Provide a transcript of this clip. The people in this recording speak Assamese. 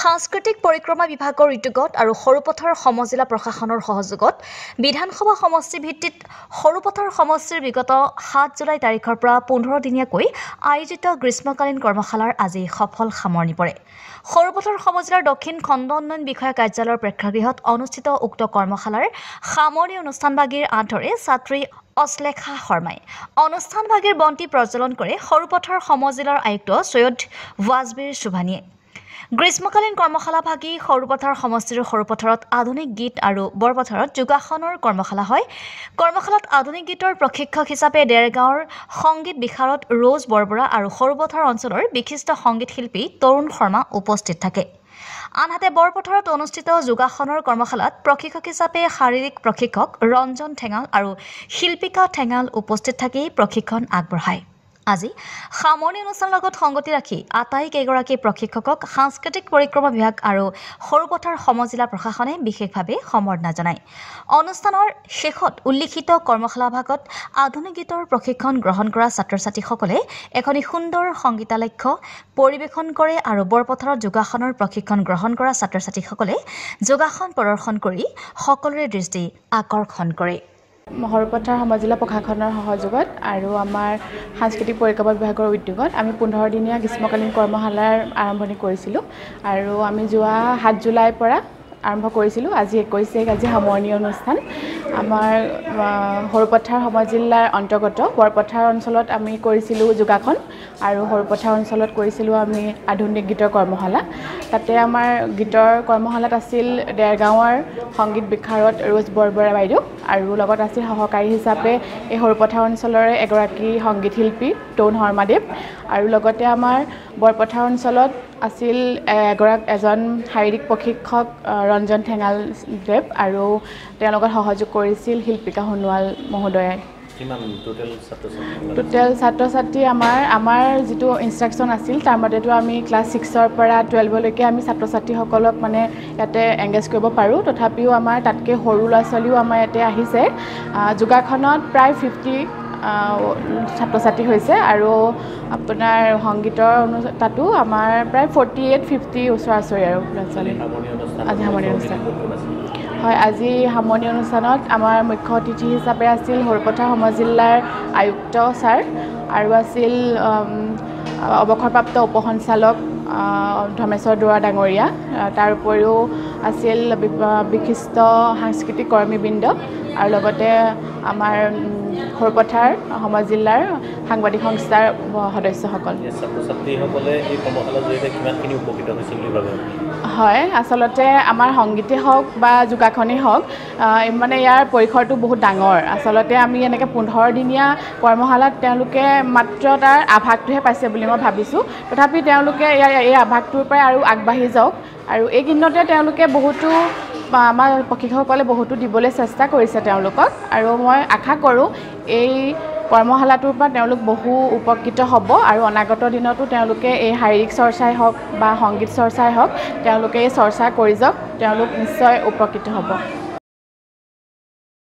সাংস্কৃতিক পৰিক্ৰমা বিভাগৰ উদ্যোগত আৰু সৰুপথাৰ সমজিলা প্ৰশাসনৰ সহযোগত বিধানসভা সমষ্টি ভিত্তিত সৰুপথাৰ সমষ্টিৰ বিগত 7 জুলাই তাৰিখৰ পৰা 15 দিনীয়াকৈ আয়োজিত গ্ৰীষ্মকালীন কৰ্মশালাৰ আজি সফল সামৰণি পৰে। সৰুপথাৰ সমজিলাৰ দক্ষিণ খণ্ড উন্নয়ন বিষয়া কাৰ্যালয়ৰ প্ৰেক্ষাগৃহত অনুষ্ঠিত উক্ত কৰ্মশালাৰ সামৰণি অনুষ্ঠানভাগীৰ আঁতৰে ছাত্ৰী অশ্লেষা শৰ্মাই অনুষ্ঠানভাগীৰ বন্তি প্ৰজ্বলন কৰে সৰুপথাৰ সমজিলাৰ আয়ুক্ত সৈয়দ ৱাজবীৰ সুভানীয়ে। গ্ৰীষ্মকালীন কৰ্মশালাভাগী সৰুপথাৰ সমষ্টিৰ সৰুপথাৰত আধুনিক গীত আৰু বৰপথাৰত যোগাসনৰ কৰ্মশালা হয়। কৰ্মশালাত আধুনিক গীতৰ প্ৰশিক্ষক হিচাপে দেৰগাঁৱৰ সংগীত বিশাৰদ ৰোজ বৰবৰা আৰু সৰুপথাৰ অঞ্চলৰ বিশিষ্ট সংগীত শিল্পী তৰুণ শৰ্মা উপস্থিত থাকে। আনহাতে বৰপথাৰত অনুষ্ঠিত যোগাসনৰ কৰ্মশালাত প্ৰশিক্ষক হিচাপে শাৰীৰিক প্ৰশিক্ষক ৰঞ্জন ঠেঙাল আৰু শিল্পিকা ঠেঙাল উপস্থিত থাকি প্ৰশিক্ষণ আগবঢ়ায়। আজি সামৰণি অনুষ্ঠানৰ লগত সংগতি ৰাখি আটাইকেইগৰাকী প্ৰশিক্ষকক সাংস্কৃতিক পৰিক্ৰমা বিভাগ আৰু সৰুপথাৰ সমজিলা প্ৰশাসনে বিশেষভাৱে সম্বৰ্ধনা জনায়। অনুষ্ঠানৰ শেষত উল্লিখিত কৰ্মশালাভাগত আধুনিক গীতৰ প্ৰশিক্ষণ গ্ৰহণ কৰা ছাত্ৰ ছাত্ৰীসকলে এখন সুন্দৰ সংগীতালক্ষ্য পৰিৱেশন কৰে আৰু বৰপথাৰত যোগাসনৰ প্ৰশিক্ষণ গ্ৰহণ কৰা ছাত্ৰ ছাত্ৰীসকলে যোগাসন প্ৰদৰ্শন কৰি সকলোৰে দৃষ্টি আকৰ্ষণ কৰে। সৰুপথাৰ সমজিলা প্ৰশাসনৰ সহযোগত আৰু আমাৰ সাংস্কৃতিক পৰিক্ৰমা বিভাগৰ উদ্যোগত আমি 15 দিনীয়া গ্ৰীষ্মকালীন কৰ্মশালাৰ আৰম্ভণি কৰিছিলোঁ আৰু আমি যোৱা 7 জুলাইৰ পৰা আৰম্ভ কৰিছিলোঁ। আজি 21 তাৰিখ আজি সামৰণি অনুষ্ঠান। আমাৰ সৰুপথাৰ সমজিলাৰ অন্তৰ্গত বৰপথাৰ অঞ্চলত আমি কৰিছিলোঁ যোগাসন আৰু সৰুপথাৰ অঞ্চলত কৰিছিলোঁ আমি আধুনিক গীতৰ কৰ্মশালা। তাতে আমাৰ গীতৰ কৰ্মশালাত আছিল দেৰগাঁৱৰ সংগীত বিশাৰদ ৰোজ বৰবৰা বাইদেউ আৰু লগত আছিল সহকাৰী হিচাপে এই সৰুপথাৰ অঞ্চলৰে এগৰাকী সংগীত শিল্পী তৰুণ শৰ্মাদেৱ আৰু লগতে আমাৰ বৰপথাৰ অঞ্চলত আছিল এজন শাৰীৰিক প্ৰশিক্ষক ৰঞ্জন ঠেঙাল দেৱ আৰু তেওঁৰ লগত সহযোগ কৰিছিল শিল্পিকা সোণোৱাল মহোদয়াই। টোটেল ছাত্ৰ ছাত্ৰী আমাৰ যিটো ইনষ্ট্ৰাকশ্যন আছিল তাৰ মতেতো আমি ক্লাছ 6ৰ পৰা 12লৈকে আমি ছাত্ৰ ছাত্ৰীসকলক মানে ইয়াতে এংগেজ কৰিব পাৰোঁ। তথাপিও আমাৰ তাতকৈ সৰু ল'ৰা ছোৱালীও আমাৰ ইয়াতে আহিছে। যোগাসনত প্ৰায় 50 ছাত্ৰ ছাত্ৰী হৈছে আৰু আপোনাৰ সংগীতৰ তাতো আমাৰ প্ৰায় 48-50 ওচৰা-ওচৰি আৰু ল'ৰা ছোৱালী। আজি সামৰণি অনুষ্ঠান হয়। আজি সামৰণি অনুষ্ঠানত আমাৰ মুখ্য অতিথি হিচাপে আছিল সৰুপথাৰ সমজিলাৰ আয়ুক্ত ছাৰ আৰু আছিল অৱসৰপ্ৰাপ্ত উপসঞ্চালক ধৰ্মেশ্বৰ দুৱৰা ডাঙৰীয়া। তাৰ উপৰিও আছিল বিশিষ্ট সাংস্কৃতিক কৰ্মীবৃন্দ আৰু লগতে আমাৰ সৰুপথাৰ সমজিলাৰ সাংবাদিক সংস্থাৰ সদস্যসকল। হয়, আচলতে আমাৰ সংগীতেই হওক বা যোগাসনেই হওক মানে ইয়াৰ পৰিসৰটো বহুত ডাঙৰ। আচলতে আমি এনেকৈ 15 দিনীয়া কৰ্মশালাত তেওঁলোকে মাত্ৰ তাৰ আভাসটোহে পাইছে বুলি মই ভাবিছোঁ। তথাপি তেওঁলোকে এই আভাসটোৰ পৰাই আৰু আগবাঢ়ি যাওক আৰু এইকেইদিনতে তেওঁলোকে বহুতো আমাৰ প্ৰশিক্ষকসকলে বহুতো দিবলৈ চেষ্টা কৰিছে তেওঁলোকক আৰু মই আশা কৰোঁ এই কৰ্মশালাটোৰ পৰা তেওঁলোক বহু উপকৃত হ'ব আৰু অনাগত দিনতো তেওঁলোকে এই শাৰীৰিক চৰ্চাই হওক বা সংগীত চৰ্চাই হওক তেওঁলোকে এই চৰ্চা কৰি যাওক, তেওঁলোক নিশ্চয় উপকৃত হ'ব।